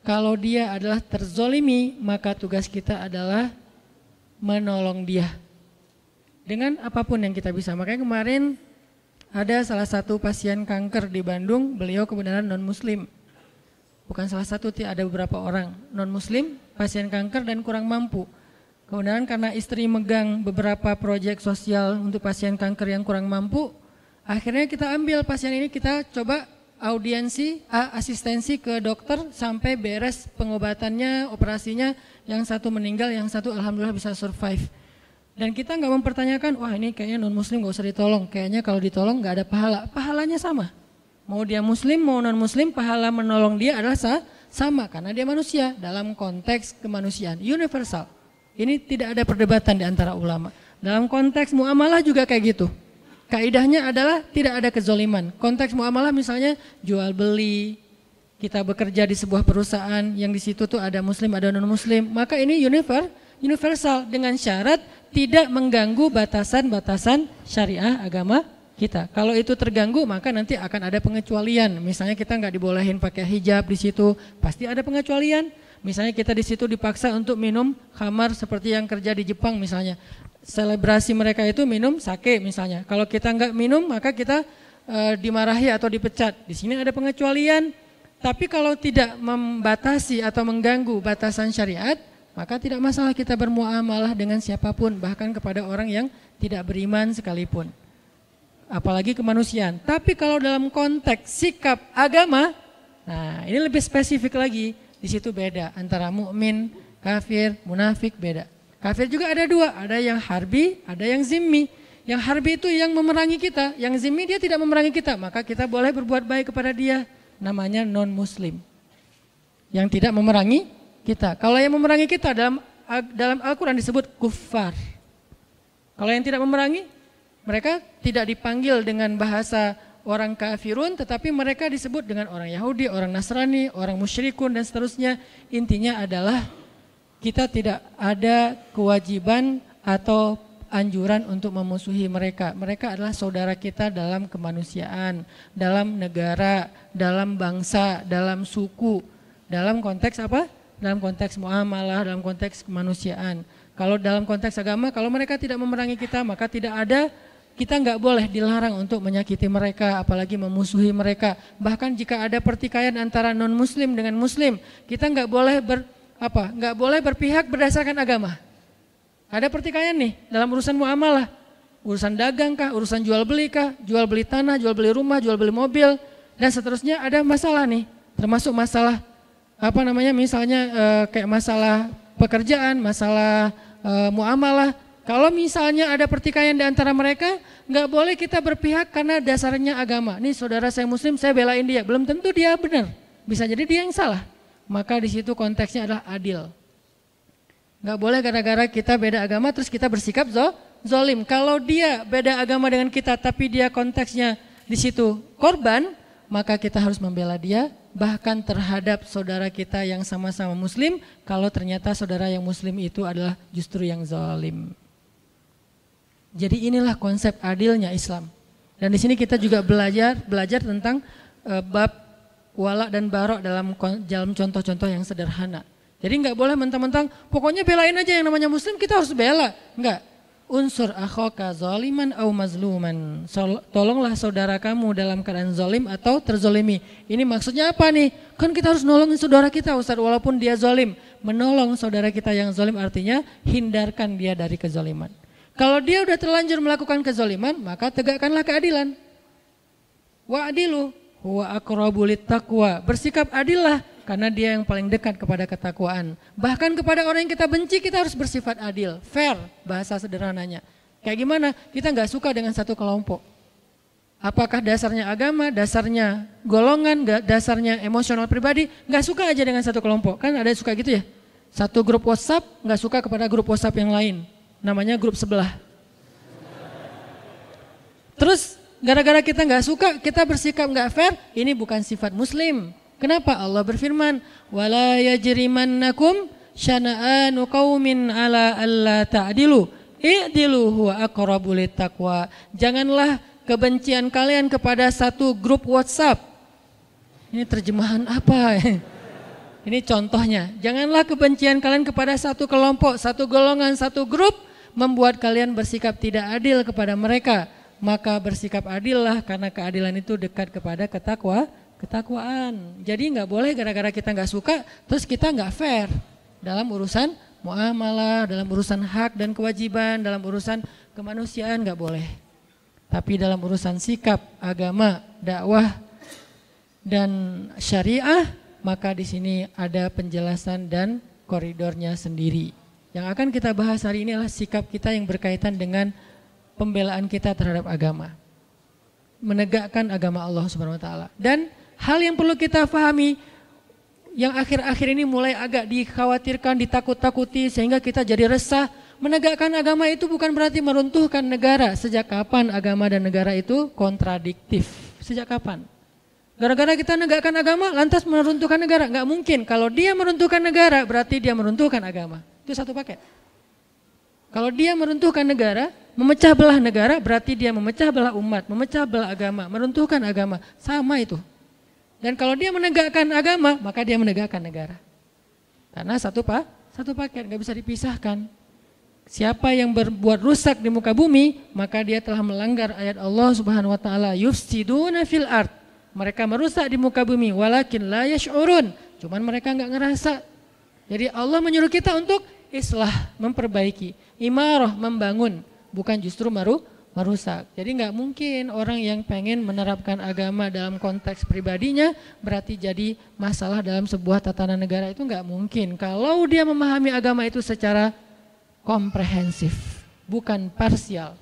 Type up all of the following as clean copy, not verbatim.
Kalau dia adalah terzolimi, maka tugas kita adalah menolong dia dengan apapun yang kita bisa. Makanya kemarin ada salah satu pasien kanker di Bandung, beliau kebenaran non-muslim. Bukan salah satu, ada beberapa orang non-muslim, pasien kanker dan kurang mampu. Kemudian karena istri megang beberapa proyek sosial untuk pasien kanker yang kurang mampu, akhirnya kita ambil pasien ini, kita coba asistensi ke dokter sampai beres pengobatannya, operasinya, yang satu meninggal, yang satu alhamdulillah bisa survive. Dan kita nggak mempertanyakan, wah ini kayaknya non-muslim nggak usah ditolong, kayaknya kalau ditolong nggak ada pahala. Pahalanya sama, mau dia muslim mau non-muslim, pahala menolong dia adalah sama, karena dia manusia dalam konteks kemanusiaan, universal. Ini tidak ada perdebatan di antara ulama. Dalam konteks muamalah juga kayak gitu. Kaidahnya adalah tidak ada kezoliman. Konteks muamalah misalnya jual beli, kita bekerja di sebuah perusahaan yang di situ tuh ada muslim ada non-muslim, maka ini universal dengan syarat tidak mengganggu batasan-batasan syariah agama kita. Kalau itu terganggu maka nanti akan ada pengecualian. Misalnya kita nggak dibolehin pakai hijab di situ, pasti ada pengecualian. Misalnya kita di situ dipaksa untuk minum khamar seperti yang kerja di Jepang misalnya. Selebrasi mereka itu minum sake misalnya. Kalau kita nggak minum maka kita dimarahi atau dipecat. Di sini ada pengecualian. Tapi kalau tidak membatasi atau mengganggu batasan syariat, maka tidak masalah kita bermuamalah dengan siapapun, bahkan kepada orang yang tidak beriman sekalipun. Apalagi kemanusiaan. Tapi kalau dalam konteks sikap agama, nah ini lebih spesifik lagi. Di situ beda antara mukmin, kafir, munafik beda. Kafir juga ada dua, ada yang harbi, ada yang zimmi. Yang harbi itu yang memerangi kita, yang zimmi dia tidak memerangi kita, maka kita boleh berbuat baik kepada dia. Namanya non-muslim. Yang tidak memerangi kita. Kalau yang memerangi kita dalam Al-Quran disebut kuffar. Kalau yang tidak memerangi, mereka tidak dipanggil dengan bahasa orang kafirun, tetapi mereka disebut dengan orang Yahudi, orang Nasrani, orang musyrikun dan seterusnya. Intinya adalah kita tidak ada kewajiban atau anjuran untuk memusuhi mereka. Mereka adalah saudara kita dalam kemanusiaan, dalam negara, dalam bangsa, dalam suku, dalam konteks apa? Dalam konteks muamalah, dalam konteks kemanusiaan. Kalau dalam konteks agama, kalau mereka tidak memerangi kita, maka kita nggak boleh dilarang untuk menyakiti mereka, apalagi memusuhi mereka. Bahkan jika ada pertikaian antara non-muslim dengan muslim, kita nggak boleh berpihak berdasarkan agama. Ada pertikaian nih dalam urusan muamalah, urusan dagang kah, urusan jual beli kah, jual beli tanah, jual beli rumah, jual beli mobil dan seterusnya. Ada masalah nih, termasuk masalah misalnya kayak masalah pekerjaan, masalah muamalah. Kalau misalnya ada pertikaian di antara mereka, nggak boleh kita berpihak karena dasarnya agama. Nih saudara saya muslim, saya belain dia. Belum tentu dia benar, bisa jadi dia yang salah. Maka di situ konteksnya adalah adil. Nggak boleh gara-gara kita beda agama terus kita bersikap zolim. Kalau dia beda agama dengan kita, tapi dia konteksnya di situ korban, maka kita harus membela dia. Bahkan terhadap saudara kita yang sama-sama muslim, kalau ternyata saudara yang muslim itu adalah justru yang zalim. Jadi inilah konsep adilnya Islam. Dan di sini kita juga belajar tentang bab wala dan barok dalam contoh-contoh yang sederhana. Jadi nggak boleh mentang-mentang pokoknya belain aja yang namanya muslim kita harus bela. Enggak. Unsur akhaka zaliman au mazluman. Tolonglah saudara kamu dalam keadaan zalim atau terzolimi. Ini maksudnya apa nih? Kan kita harus nolongin saudara kita Ustaz walaupun dia zalim. Menolong saudara kita yang zalim artinya hindarkan dia dari kezaliman. Kalau dia udah terlanjur melakukan kezaliman, maka tegakkanlah keadilan. Wa'adilu huwa aqrabu littaqwa. Bersikap adillah karena dia yang paling dekat kepada ketakwaan. Bahkan kepada orang yang kita benci kita harus bersifat adil, fair bahasa sederhananya. Kayak gimana? Kita nggak suka dengan satu kelompok. Apakah dasarnya agama, dasarnya golongan, dasarnya emosional pribadi? Nggak suka aja dengan satu kelompok. Kan ada yang suka gitu ya. Satu grup WhatsApp nggak suka kepada grup WhatsApp yang lain. Namanya grup sebelah. Terus gara-gara kita nggak suka, kita bersikap nggak fair, ini bukan sifat muslim. Kenapa? Allah berfirman, wala yajrimannakum syana'anu qaumin ala alla ta'dilu, i'dilu huwa aqrabu littaqwa. Janganlah kebencian kalian kepada satu grup WhatsApp. Ini terjemahan apa? Ini contohnya, janganlah kebencian kalian kepada satu kelompok, satu golongan, satu grup membuat kalian bersikap tidak adil kepada mereka. Maka bersikap adillah karena keadilan itu dekat kepada ketakwaan. Jadi nggak boleh gara-gara kita nggak suka terus kita nggak fair dalam urusan muamalah, dalam urusan hak dan kewajiban, dalam urusan kemanusiaan nggak boleh. Tapi dalam urusan sikap, agama, dakwah, dan syariah, maka di sini ada penjelasan dan koridornya sendiri. Yang akan kita bahas hari ini adalah sikap kita yang berkaitan dengan pembelaan kita terhadap agama. Menegakkan agama Allah Subhanahu wa taala. Dan hal yang perlu kita pahami yang akhir-akhir ini mulai agak dikhawatirkan, ditakut-takuti sehingga kita jadi resah. Menegakkan agama itu bukan berarti meruntuhkan negara. Sejak kapan agama dan negara itu kontradiktif? Sejak kapan? Gara-gara kita negakkan agama lantas meruntuhkan negara? Enggak mungkin. Kalau dia meruntuhkan negara berarti dia meruntuhkan agama. Itu satu paket. Kalau dia meruntuhkan negara, memecah belah negara berarti dia memecah belah umat, memecah belah agama, meruntuhkan agama. Sama itu. Dan kalau dia menegakkan agama, maka dia menegakkan negara. Karena satu paket, nggak bisa dipisahkan. Siapa yang berbuat rusak di muka bumi, maka dia telah melanggar ayat Allah Subhanahu wa taala, yufsiduna fil ard. Mereka merusak di muka bumi, walakin la yash'urun. Cuman mereka nggak ngerasa. Jadi Allah menyuruh kita untuk islah, memperbaiki, imarah, membangun, bukan justru merusak. Jadi nggak mungkin orang yang pengen menerapkan agama dalam konteks pribadinya berarti jadi masalah dalam sebuah tatanan negara, itu nggak mungkin. Kalau dia memahami agama itu secara komprehensif, bukan parsial.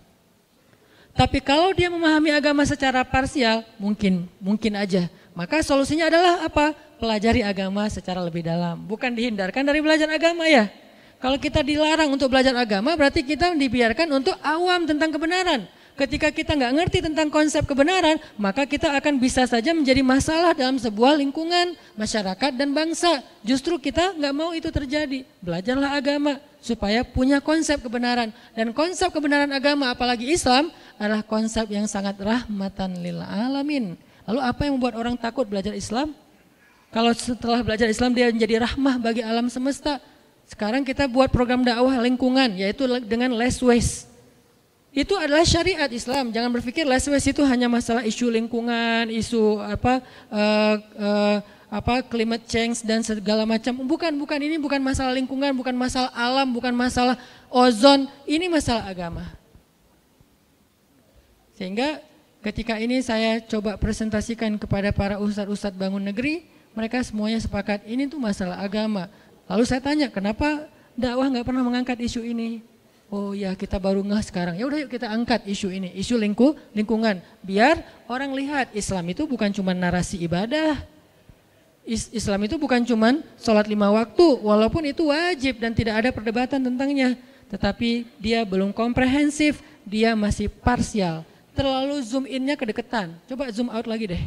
Tapi kalau dia memahami agama secara parsial, mungkin aja. Maka solusinya adalah apa? Pelajari agama secara lebih dalam. Bukan dihindarkan dari belajar agama ya. Kalau kita dilarang untuk belajar agama, berarti kita dibiarkan untuk awam tentang kebenaran. Ketika kita nggak ngerti tentang konsep kebenaran, maka kita akan bisa saja menjadi masalah dalam sebuah lingkungan, masyarakat dan bangsa. Justru kita nggak mau itu terjadi. Belajarlah agama supaya punya konsep kebenaran. Dan konsep kebenaran agama, apalagi Islam, adalah konsep yang sangat rahmatan lil alamin. Lalu apa yang membuat orang takut belajar Islam? Kalau setelah belajar Islam dia menjadi rahmah bagi alam semesta. Sekarang kita buat program dakwah lingkungan, yaitu dengan less waste. Itu adalah syariat Islam. Jangan berpikir less waste itu hanya masalah isu lingkungan, isu climate change dan segala macam. Bukan, ini bukan masalah lingkungan, bukan masalah alam, bukan masalah ozon. Ini masalah agama. Sehingga ketika ini saya coba presentasikan kepada para ustadz-ustadz bangun negeri, mereka semuanya sepakat ini tuh masalah agama. Lalu saya tanya, kenapa dakwah nggak pernah mengangkat isu ini? Oh ya, kita baru ngeh sekarang. Ya udah yuk kita angkat isu ini, isu lingkungan. Biar orang lihat Islam itu bukan cuma narasi ibadah. Islam itu bukan cuma sholat 5 waktu, walaupun itu wajib dan tidak ada perdebatan tentangnya. Tetapi dia belum komprehensif, dia masih parsial. Terlalu zoom in-nya kedekatan. Coba zoom out lagi deh.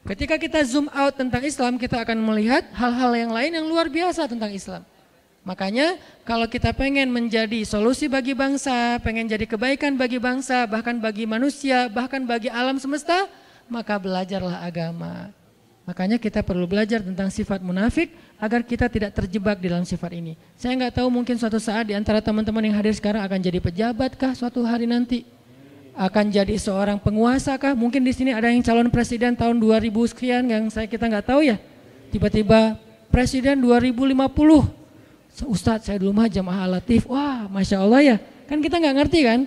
Ketika kita zoom out tentang Islam, kita akan melihat hal-hal yang lain yang luar biasa tentang Islam. Makanya kalau kita pengen menjadi solusi bagi bangsa, pengen jadi kebaikan bagi bangsa, bahkan bagi manusia, bahkan bagi alam semesta, maka belajarlah agama. Makanya kita perlu belajar tentang sifat munafik agar kita tidak terjebak di dalam sifat ini. Saya nggak tahu, mungkin suatu saat di antara teman-teman yang hadir sekarang akan jadi pejabatkah suatu hari nanti? Akan jadi seorang penguasa kah? Mungkin di sini ada yang calon presiden tahun 2000 sekian yang kita nggak tahu ya. Tiba-tiba presiden 2050. Ustadz saya dulu mah jamaah latif. Wah, Masya Allah ya. Kan kita nggak ngerti kan.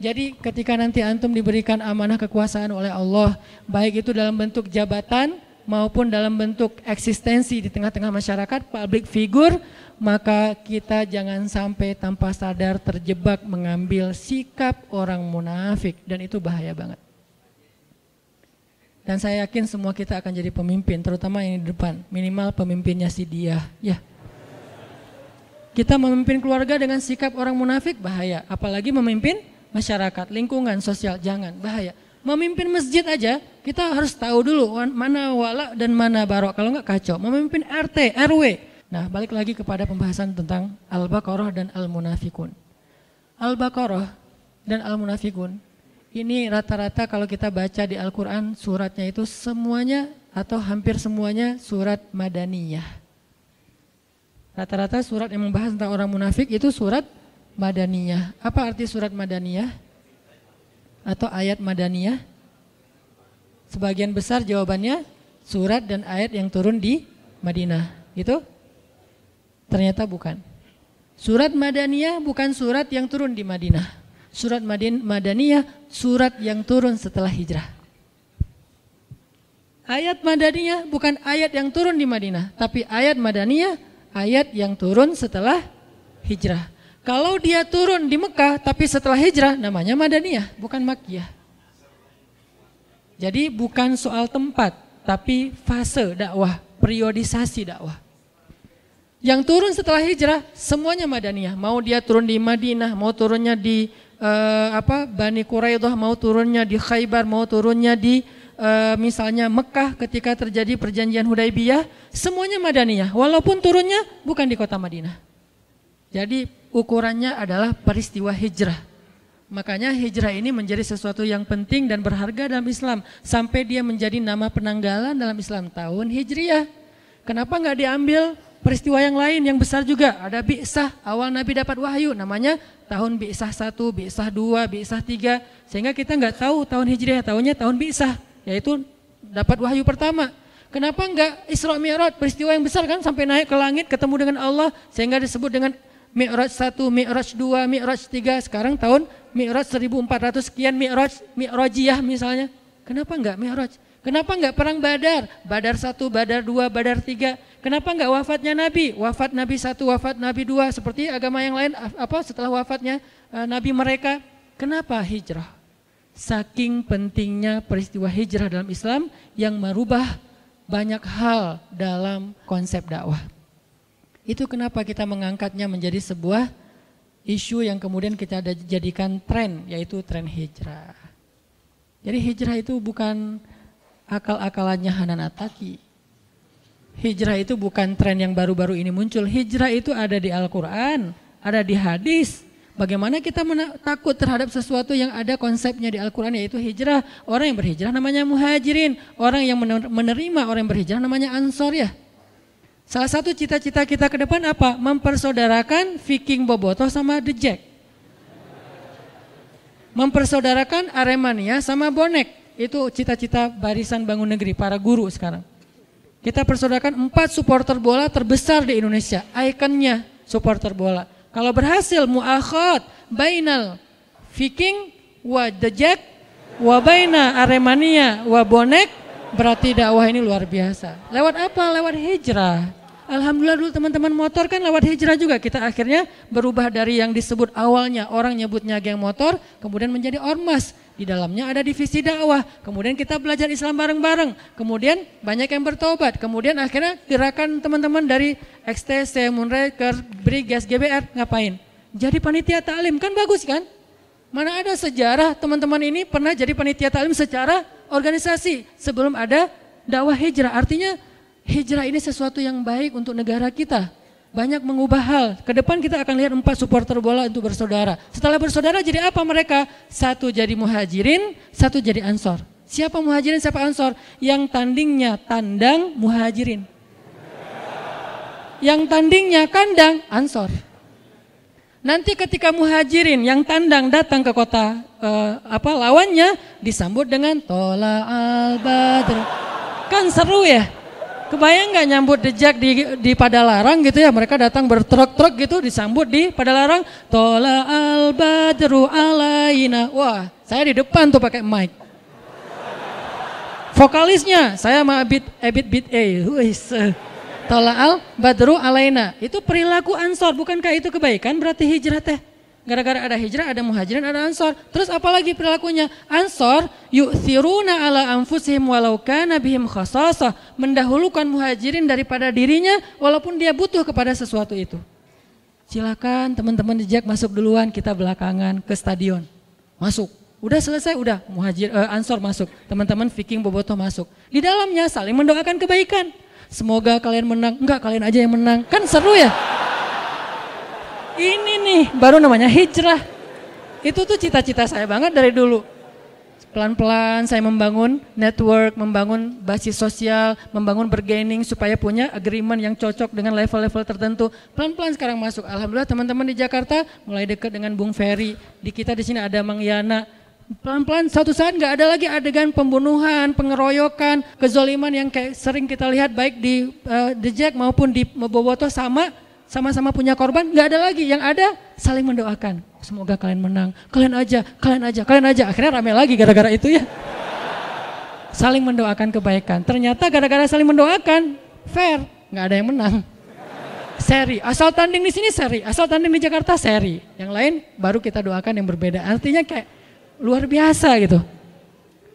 Jadi ketika nanti antum diberikan amanah kekuasaan oleh Allah, baik itu dalam bentuk jabatan maupun dalam bentuk eksistensi di tengah-tengah masyarakat, public figure, maka kita jangan sampai tanpa sadar terjebak mengambil sikap orang munafik, dan itu bahaya banget. Dan saya yakin semua kita akan jadi pemimpin, terutama yang di depan, minimal pemimpinnya si dia, ya. Kita memimpin keluarga dengan sikap orang munafik bahaya, apalagi memimpin masyarakat, lingkungan, sosial, jangan, bahaya. Memimpin masjid aja, kita harus tahu dulu mana wala dan mana barok, kalau enggak kacau. Memimpin RT, RW. Nah, balik lagi kepada pembahasan tentang Al-Baqarah dan Al-Munafikun. Al-Baqarah dan Al-Munafikun, ini rata-rata kalau kita baca di Al-Quran, suratnya itu semuanya atau hampir semuanya surat Madaniyah. Rata-rata surat yang membahas tentang orang munafik itu surat Madaniyah. Apa arti surat Madaniyah? Atau ayat Madaniyah? Sebagian besar jawabannya surat dan ayat yang turun di Madinah. Gitu? Ternyata bukan. Surat Madaniyah bukan surat yang turun di Madinah. Surat Madaniyah surat yang turun setelah hijrah. Ayat Madaniyah bukan ayat yang turun di Madinah, tapi ayat Madaniyah ayat yang turun setelah hijrah. Kalau dia turun di Mekah tapi setelah hijrah namanya Madaniyah, bukan Makkiyah. Jadi bukan soal tempat, tapi fase dakwah, periodisasi dakwah. Yang turun setelah hijrah semuanya Madaniyah. Mau dia turun di Madinah, mau turunnya di Bani Quraidah, mau turunnya di Khaybar, mau turunnya di misalnya Mekah ketika terjadi perjanjian Hudaibiyah, semuanya Madaniyah. Walaupun turunnya bukan di kota Madinah. Jadi ukurannya adalah peristiwa hijrah. Makanya hijrah ini menjadi sesuatu yang penting dan berharga dalam Islam. Sampai dia menjadi nama penanggalan dalam Islam, tahun Hijriyah. Kenapa nggak diambil peristiwa yang lain yang besar juga? Ada Bi'sah, awal Nabi dapat wahyu, namanya tahun Bi'sah 1, Bi'sah 2, Bi'sah 3. Sehingga kita nggak tahu tahun Hijriyah, tahunnya tahun Bi'sah, yaitu dapat wahyu pertama. Kenapa enggak Isra Mi'raj, peristiwa yang besar kan, sampai naik ke langit ketemu dengan Allah, sehingga disebut dengan Mi'raj 1, Mi'raj 2, Mi'raj 3, sekarang tahun Mi'raj 1400 sekian Mi'rajiyah misalnya. Kenapa enggak Mi'raj? Kenapa enggak perang Badar? Badar 1, Badar 2, Badar 3. Kenapa enggak wafatnya Nabi? Wafat Nabi 1, wafat Nabi 2, seperti agama yang lain setelah wafatnya Nabi mereka. Kenapa hijrah? Saking pentingnya peristiwa hijrah dalam Islam yang merubah banyak hal dalam konsep dakwah. Itu kenapa kita mengangkatnya menjadi sebuah isu yang kemudian kita jadikan tren, yaitu tren hijrah. Jadi hijrah itu bukan akal-akalannya Hanan Attaqi. Hijrah itu bukan tren yang baru-baru ini muncul. Hijrah itu ada di Al-Quran, ada di hadis. Bagaimana kita takut terhadap sesuatu yang ada konsepnya di Al-Quran, yaitu hijrah. Orang yang berhijrah namanya muhajirin. Orang yang menerima orang yang berhijrah namanya ansor ya. Salah satu cita-cita kita ke depan apa? Mempersaudarakan Viking Bobotoh sama The Jack. Mempersaudarakan Aremania sama Bonek. Itu cita-cita Barisan Bangun Negeri, para guru sekarang. Kita persaudarakan 4 supporter bola terbesar di Indonesia. Ikonnya supporter bola. Kalau berhasil mu'akhad bainal Viking wa The Jack wa baina Aremania wa Bonek, berarti dakwah ini luar biasa. Lewat apa? Lewat hijrah. Alhamdulillah dulu teman-teman motor kan lewat hijrah juga. Kita akhirnya berubah dari yang disebut awalnya orang nyebutnya geng motor, kemudian menjadi ormas. Di dalamnya ada divisi dakwah. Kemudian kita belajar Islam bareng-bareng. Kemudian banyak yang bertobat. Kemudian akhirnya gerakan teman-teman dari XTC, Moonraker, Brigas, GBR ngapain? Jadi panitia taklim, kan bagus kan? Mana ada sejarah teman-teman ini pernah jadi panitia taklim secara organisasi sebelum ada dakwah hijrah. Artinya hijrah ini sesuatu yang baik untuk negara kita. Banyak mengubah hal. Ke depan kita akan lihat 4 supporter bola untuk bersaudara. Setelah bersaudara jadi apa mereka? 1 jadi muhajirin, 1 jadi ansor. Siapa muhajirin, siapa ansor? Yang tandingnya tandang muhajirin. Yang tandingnya kandang ansor. Nanti ketika muhajirin yang tandang datang ke kota lawannya disambut dengan Tola al-Badr. Kan seru ya? Kebayang nggak nyambut The Jack di Padalarang gitu ya, mereka datang bertruk-truk gitu disambut di Padalarang, Tola al-Badru alaina. Wah, saya di depan tuh pakai mic. Vokalisnya saya sama Ebit Tola al-Badru alaina. Itu perilaku ansor, bukankah itu kebaikan? Berarti hijrah teh. Gara-gara ada hijrah, ada muhajirin, ada ansor. Terus apalagi perilakunya? Ansor yu'thiruna ala anfusihim walau kana bihim khasasah. Mendahulukan muhajirin daripada dirinya walaupun dia butuh kepada sesuatu itu. Silakan teman-teman di Jak masuk duluan, kita belakangan ke stadion. Masuk. Udah selesai, udah ansor masuk. Teman-teman Viking Bobotoh masuk. Di dalamnya saling mendoakan kebaikan. Semoga kalian menang. Enggak, kalian aja yang menang. Kan seru ya? Ini nih baru namanya hijrah. Itu tuh cita-cita saya banget dari dulu. Pelan-pelan saya membangun network, membangun basis sosial, membangun bargaining supaya punya agreement yang cocok dengan level-level tertentu. Pelan-pelan sekarang masuk. Alhamdulillah teman-teman di Jakarta mulai dekat dengan Bung Ferry. Di kita di sini ada Mang Yana. Pelan-pelan satu saat nggak ada lagi adegan pembunuhan, pengeroyokan, kezoliman yang kayak sering kita lihat baik di The Jack maupun di Boboto sama-sama punya korban, nggak ada lagi. Yang ada saling mendoakan. Semoga kalian menang, kalian aja. Akhirnya rame lagi gara-gara itu ya. Saling mendoakan kebaikan. Ternyata gara-gara saling mendoakan, fair, nggak ada yang menang. Seri, asal tanding di sini seri, asal tanding di Jakarta seri. Yang lain baru kita doakan yang berbeda. Artinya kayak luar biasa gitu.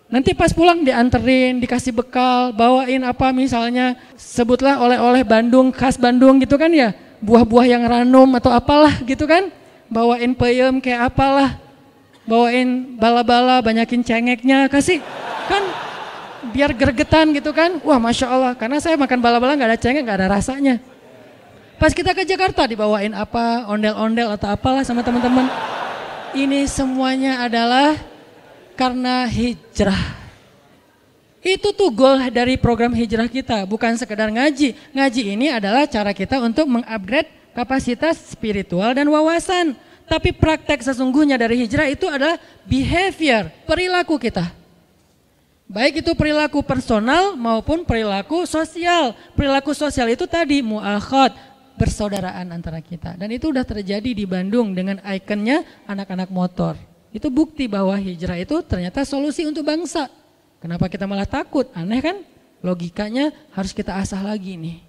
Nanti pas pulang dianterin, dikasih bekal, bawain apa misalnya, sebutlah oleh-oleh Bandung, khas Bandung gitu kan ya. Buah-buah yang ranum atau apalah gitu kan. Bawain peyem kayak apalah. Bawain bala-bala, banyakin cengeknya, kasih kan biar gregetan gitu kan. Wah Masya Allah, karena saya makan bala-bala gak ada cengek, gak ada rasanya. Pas kita ke Jakarta dibawain apa, ondel-ondel atau apalah sama teman-teman. Ini semuanya adalah karena hijrah. Itu tuh goal dari program hijrah kita, bukan sekedar ngaji. Ngaji ini adalah cara kita untuk mengupgrade kapasitas spiritual dan wawasan. Tapi praktek sesungguhnya dari hijrah itu adalah behavior, perilaku kita. Baik itu perilaku personal maupun perilaku sosial. Perilaku sosial itu tadi mu'akhad, persaudaraan antara kita. Dan itu udah terjadi di Bandung dengan ikonnya anak-anak motor. Itu bukti bahwa hijrah itu ternyata solusi untuk bangsa. Kenapa kita malah takut? Aneh kan? Logikanya harus kita asah lagi nih.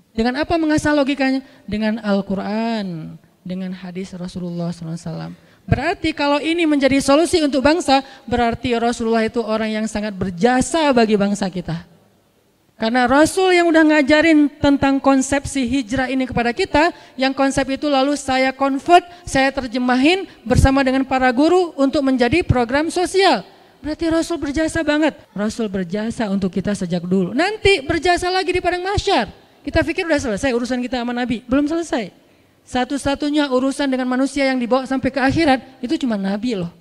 Dengan apa mengasah logikanya? Dengan Al-Quran, dengan hadis Rasulullah SAW. Berarti kalau ini menjadi solusi untuk bangsa, berarti Rasulullah itu orang yang sangat berjasa bagi bangsa kita. Karena Rasul yang udah ngajarin tentang konsepsi hijrah ini kepada kita, yang konsep itu lalu saya convert, saya terjemahin bersama dengan para guru untuk menjadi program sosial. Berarti Rasul berjasa banget. Rasul berjasa untuk kita sejak dulu. Nanti berjasa lagi di padang mahsyar. Kita pikir udah selesai urusan kita sama Nabi. Belum selesai. Satu-satunya urusan dengan manusia yang dibawa sampai ke akhirat, itu cuma Nabi loh.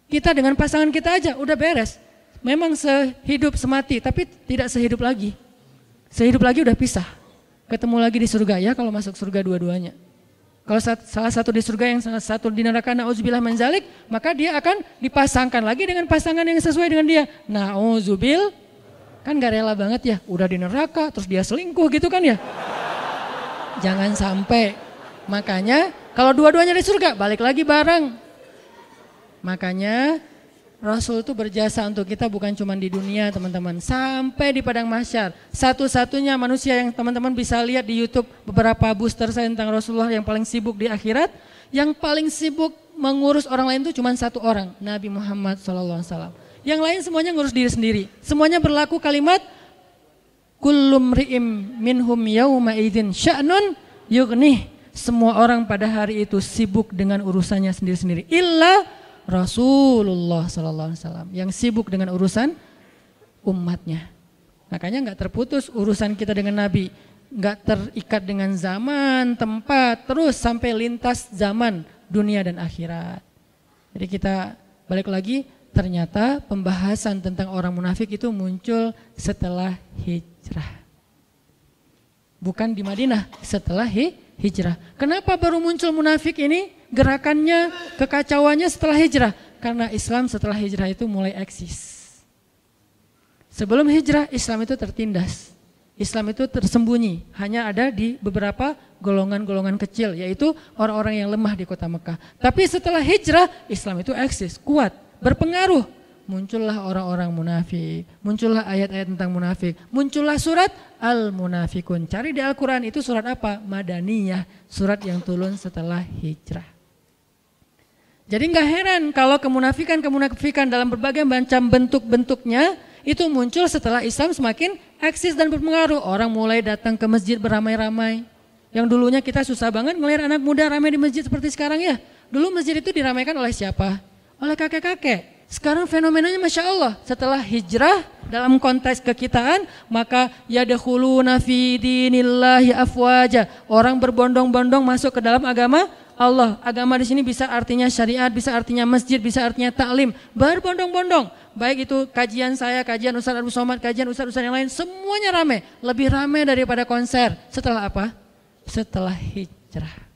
Kita dengan pasangan kita aja udah beres. Memang sehidup semati, tapi tidak sehidup lagi. Sehidup lagi udah pisah. Ketemu lagi di surga ya kalau masuk surga dua-duanya. Kalau salah satu di surga yang salah satu di neraka, na'udzubillah min dzalik, maka dia akan dipasangkan lagi dengan pasangan yang sesuai dengan dia. Na'udzubil, kan gak rela banget ya, udah di neraka terus dia selingkuh gitu kan ya. Jangan sampai. Makanya kalau dua-duanya di surga, balik lagi bareng. Makanya Rasul itu berjasa untuk kita bukan cuma di dunia teman-teman, sampai di padang mahsyar. Satu-satunya manusia yang teman-teman bisa lihat di YouTube beberapa booster saya tentang Rasulullah yang paling sibuk di akhirat, yang paling sibuk mengurus orang lain itu cuma satu orang, Nabi Muhammad SAW. Yang lain semuanya ngurus diri sendiri. Semuanya berlaku kalimat kullum ri'im minhum yawma idzin sya'nun yughnih. Semua orang pada hari itu sibuk dengan urusannya sendiri-sendiri. Illa Rasulullah SAW yang sibuk dengan urusan umatnya. Makanya nggak terputus urusan kita dengan Nabi, nggak terikat dengan zaman, tempat, terus sampai lintas zaman, dunia dan akhirat. Jadi kita balik lagi, ternyata pembahasan tentang orang munafik itu muncul setelah hijrah. Bukan di Madinah, setelah hijrah. Kenapa baru muncul munafik ini? Gerakannya, kekacauannya setelah hijrah. Karena Islam setelah hijrah itu mulai eksis. Sebelum hijrah, Islam itu tertindas. Islam itu tersembunyi. Hanya ada di beberapa golongan-golongan kecil, yaitu orang-orang yang lemah di kota Mekah. Tapi setelah hijrah, Islam itu eksis, kuat, berpengaruh. Muncullah orang-orang munafik, muncullah ayat-ayat tentang munafik, muncullah surat Al-Munafikun. Cari di Al-Quran itu surat apa? Madaniyah, surat yang turun setelah hijrah. Jadi nggak heran kalau kemunafikan dalam berbagai macam bentuk-bentuknya itu muncul setelah Islam semakin eksis dan berpengaruh. Orang mulai datang ke masjid beramai-ramai. Yang dulunya kita susah banget ngelihat anak muda ramai di masjid seperti sekarang ya. Dulu masjid itu diramaikan oleh siapa? Oleh kakek-kakek. Sekarang fenomenanya Masya Allah, setelah hijrah dalam konteks kekitaan, maka yadkhuluna fi dinillahi afwaja. Orang berbondong-bondong masuk ke dalam agama Allah. Agama di sini bisa artinya syariat, bisa artinya masjid, bisa artinya taklim. Berbondong-bondong. Baik itu kajian saya, kajian Ustaz Abu Somad, kajian Ustaz-Ustaz yang lain, semuanya rame. Lebih rame daripada konser. Setelah apa? Setelah hijrah.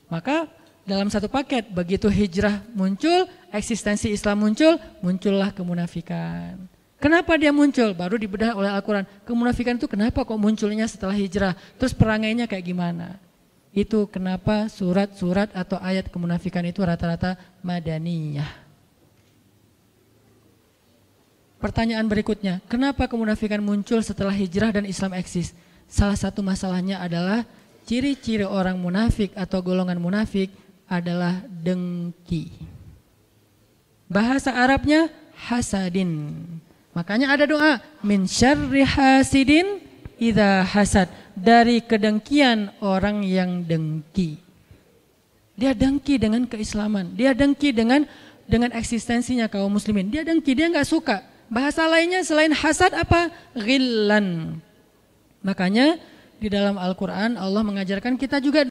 Maka dalam satu paket, begitu hijrah muncul, eksistensi Islam muncul, muncullah kemunafikan. Kenapa dia muncul? Baru dibedah oleh Al-Quran. Kemunafikan itu kenapa kok munculnya setelah hijrah? Terus perangainya kayak gimana? Itu kenapa surat-surat atau ayat kemunafikan itu rata-rata madaniyah. Pertanyaan berikutnya, kenapa kemunafikan muncul setelah hijrah dan Islam eksis? Salah satu masalahnya adalah ciri-ciri orang munafik atau golongan munafik adalah dengki. Bahasa Arabnya hasadin. Makanya ada doa min syarri hasidin idza hasad, dari kedengkian orang yang dengki. Dia dengki dengan keislaman, dia dengki dengan eksistensinya kaum muslimin. Dia dengki, dia nggak suka. Bahasa lainnya selain hasad apa? Ghillan. Makanya di dalam Al-Quran Allah mengajarkan kita juga